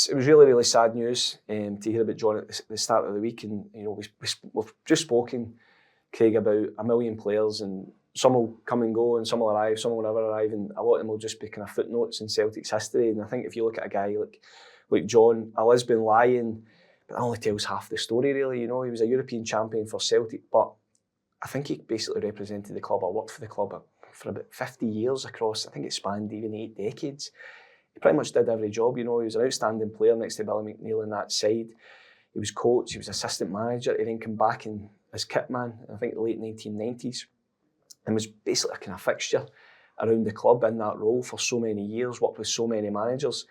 it was really, really sad news to hear about John at the start of the week. And we've just spoken, Craig, about a million players, and some will come and go, and some will arrive, some will never arrive, and a lot of them will just be kind of footnotes in Celtic's history. And I think if you look at a guy like John, a Lisbon Lion, but that only tells half the story, really. He was a European champion for Celtic, but I think he basically represented the club, or worked for the club for about 50 years across, I think it spanned even 8 decades. He pretty much did every job. He was an outstanding player next to Billy McNeil on that side. He was coach, he was assistant manager, he then came back in as kit man, I think the late 1990s, and was basically a kind of fixture around the club in that role for so many years, worked with so many managers.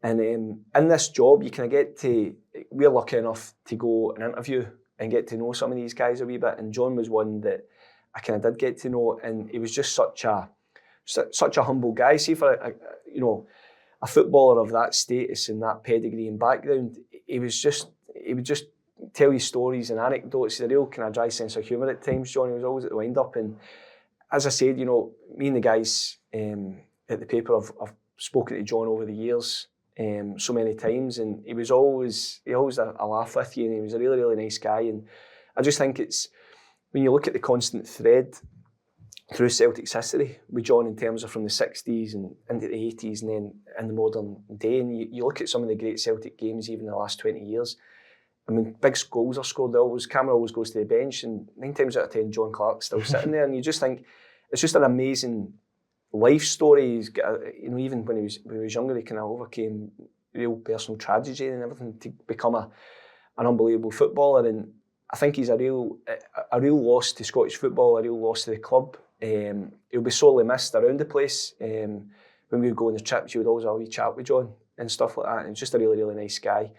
And in this job, you kind of get to, we're lucky enough to go and interview and get to know some of these guys a wee bit. And John was one that I kind of did get to know, and he was just such a humble guy. See, for a footballer of that status and that pedigree and background, he would just tell you stories and anecdotes. He's a real kind of dry sense of humour at times, John. He was always at the wind-up. And as I said, me and the guys at the paper have spoken to John over the years so many times, and he always had a laugh with you, and he was a really, really nice guy. And I just think it's, when you look at the constant thread through Celtic's history with John, in terms of from the 60s and into the 80s and then in the modern day, and you look at some of the great Celtic games even in the last 20 years, I mean, big goals are scored. Cameron always goes to the bench, and 9 times out of 10, John Clark's still sitting there, and you just think it's just an amazing life story. He's got, even when he was younger, he kind of overcame real personal tragedy and everything to become an unbelievable footballer. And I think he's a real loss to Scottish football, a real loss to the club. He'll be sorely missed around the place. When we would go on the trips, you would always have a wee chat with John and stuff like that. And he's just a really, really nice guy.